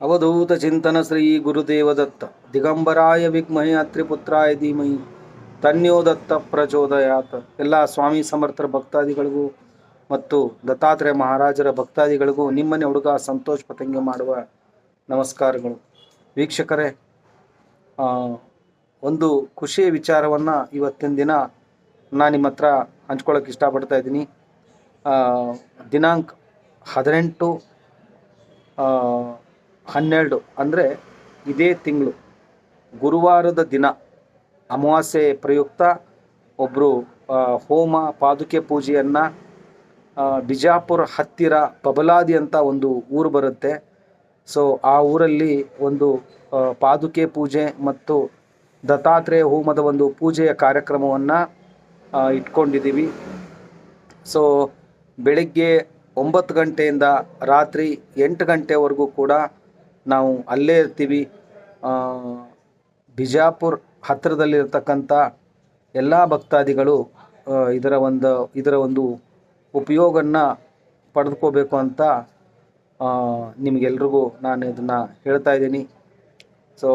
ಅವಧೂತ ಚಿಂತನ ಶ್ರೀ ಗುರುದೇವದತ್ತ ದಿಗಂಬರಾಯ ವಿದ್ಮಹೇ ಅತ್ರಿಪುತ್ರಾಯ ಧೀಮಹಿ ತನ್ಯೋ ದತ್ತ ಪ್ರಚೋದಯಾತ್. ಎಲ್ಲ ಸ್ವಾಮಿ ಸಮರ್ಥರ ಭಕ್ತಾದಿಗಳಿಗೂ ಮತ್ತು ದತ್ತಾತ್ರೇಯ ಮಹಾರಾಜರ ಭಕ್ತಾದಿಗಳಿಗೂ ನಿಮ್ಮನೆ ಹುಡುಗ ಸಂತೋಷ್ ಪತಂಗೆ ಮಾಡುವ ನಮಸ್ಕಾರಗಳು. ವೀಕ್ಷಕರೇ, ಒಂದು ಖುಷಿಯ ವಿಚಾರವನ್ನು ಇವತ್ತಿನ ದಿನ ನಾನು ನಿಮ್ಮ ಹತ್ರ ಹಂಚ್ಕೊಳ್ಳೋಕೆ ಇಷ್ಟಪಡ್ತಾ ಇದ್ದೀನಿ. ದಿನಾಂಕ 18/12 ಅಂದರೆ ಇದೇ ತಿಂಗಳು ಗುರುವಾರದ ದಿನ ಅಮಾವಾಸ್ಯೆ ಪ್ರಯುಕ್ತ ಒಬ್ಬರು ಹೋಮ ಪಾದುಕೆ ಪೂಜೆಯನ್ನು ಬಿಜಾಪುರ ಹತ್ತಿರ ಬಬಲಾದಿ ಅಂತ ಒಂದು ಊರು ಬರುತ್ತೆ. ಸೊ ಆ ಊರಲ್ಲಿ ಒಂದು ಪಾದುಕೆ ಪೂಜೆ ಮತ್ತು ದತ್ತಾತ್ರೇಯ ಹೋಮದ ಒಂದು ಪೂಜೆಯ ಕಾರ್ಯಕ್ರಮವನ್ನು ಇಟ್ಕೊಂಡಿದ್ದೀವಿ. ಸೊ ಬೆಳಗ್ಗೆ 9 ಗಂಟೆಯಿಂದ ರಾತ್ರಿ 8 ಗಂಟೆವರೆಗೂ ಕೂಡ ನಾವು ಅಲ್ಲೇ ಇರ್ತೀವಿ. ಬಿಜಾಪುರ ಹತ್ತಿರದಲ್ಲಿರ್ತಕ್ಕಂಥ ಎಲ್ಲ ಭಕ್ತಾದಿಗಳು ಇದರ ಒಂದು ಉಪಯೋಗವನ್ನು ಪಡೆದುಕೋಬೇಕು ಅಂತ ನಿಮಗೆಲ್ರಿಗೂ ನಾನು ಇದನ್ನು ಹೇಳ್ತಾ ಇದ್ದೀನಿ. ಸೊ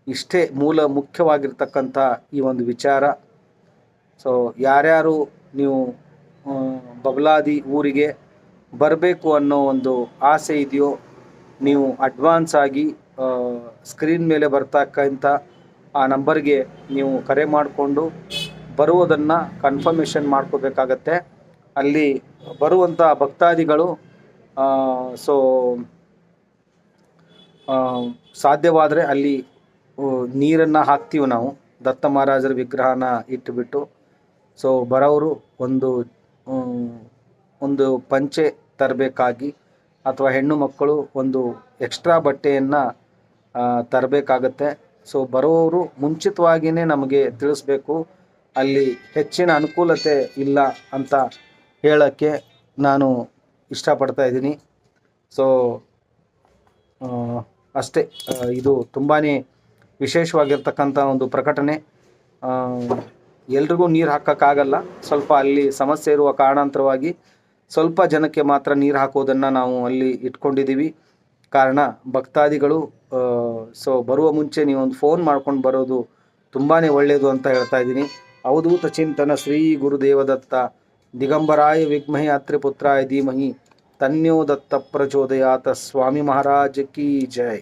ಇಷ್ಟೇ ಮುಖ್ಯವಾಗಿರ್ತಕ್ಕಂಥ ಈ ಒಂದು ವಿಚಾರ. ಸೊ ಯಾರ್ಯಾರು ನೀವು ಬಬಲಾದಿ ಊರಿಗೆ ಬರಬೇಕು ಅನ್ನೋ ಒಂದು ಆಸೆ ಇದೆಯೋ, ನೀವು ಅಡ್ವಾನ್ಸ್ ಆಗಿ ಸ್ಕ್ರೀನ್ ಮೇಲೆ ಬರ್ತಕ್ಕಂಥ ಆ ನಂಬರ್ಗೆ ನೀವು ಕರೆ ಮಾಡಿಕೊಂಡು ಬರುವುದನ್ನು ಕನ್ಫರ್ಮೇಷನ್ ಮಾಡ್ಕೋಬೇಕಾಗತ್ತೆ. ಅಲ್ಲಿ ಬರುವಂಥ ಭಕ್ತಾದಿಗಳು ಸೊ ಸಾಧ್ಯವಾದರೆ ಅಲ್ಲಿ ನೀರನ್ನು ಹಾಕ್ತೀವಿ ನಾವು, ದತ್ತ ಮಹಾರಾಜರ ವಿಗ್ರಹನ ಇಟ್ಟುಬಿಟ್ಟು. ಸೊ ಬರೋವರು ಒಂದು ಪಂಚೆ ತರಬೇಕಾಗಿ, ಅಥವಾ ಹೆಣ್ಣು ಮಕ್ಕಳು ಒಂದು ಎಕ್ಸ್ಟ್ರಾ ಬಟ್ಟೆಯನ್ನು ತರಬೇಕಾಗತ್ತೆ. ಸೊ ಬರೋವರು ಮುಂಚಿತವಾಗಿಯೇ ನಮಗೆ ತಿಳಿಸ್ಬೇಕು. ಅಲ್ಲಿ ಹೆಚ್ಚಿನ ಅನುಕೂಲತೆ ಇಲ್ಲ ಅಂತ ಹೇಳೋಕ್ಕೆ ನಾನು ಇಷ್ಟಪಡ್ತಾ ಇದ್ದೀನಿ. ಸೊ ಅಷ್ಟೇ, ಇದು ತುಂಬಾ ವಿಶೇಷವಾಗಿರ್ತಕ್ಕಂಥ ಒಂದು ಪ್ರಕಟಣೆ. ಎಲ್ರಿಗೂ ನೀರು ಹಾಕೋಕ್ಕಾಗಲ್ಲ, ಸ್ವಲ್ಪ ಅಲ್ಲಿ ಸಮಸ್ಯೆ ಇರುವ ಕಾರಣಾಂತರವಾಗಿ ಸ್ವಲ್ಪ ಜನಕ್ಕೆ ಮಾತ್ರ ನೀರು ಹಾಕೋದನ್ನು ನಾವು ಅಲ್ಲಿ ಇಟ್ಕೊಂಡಿದ್ದೀವಿ. ಕಾರಣ ಭಕ್ತಾದಿಗಳು ಸೊ ಬರುವ ಮುಂಚೆ ನೀವೊಂದು ಫೋನ್ ಮಾಡ್ಕೊಂಡು ಬರೋದು ತುಂಬಾ ಒಳ್ಳೆಯದು ಅಂತ ಹೇಳ್ತಾ ಇದ್ದೀನಿ. ಅವಧೂತ ಚಿಂತನ ಶ್ರೀ ಗುರುದೇವದತ್ತ ದಿಗಂಬರಾಯ ವಿದ್ಮಹೇ ಅತ್ರಿಪುತ್ರಾಯ ಧೀಮಹಿ ತನ್ಯೋ ದತ್ತ ಪ್ರಚೋದಯಾತ್. ಸ್ವಾಮಿ ಮಹಾರಾಜ್ ಕಿ ಜೈ.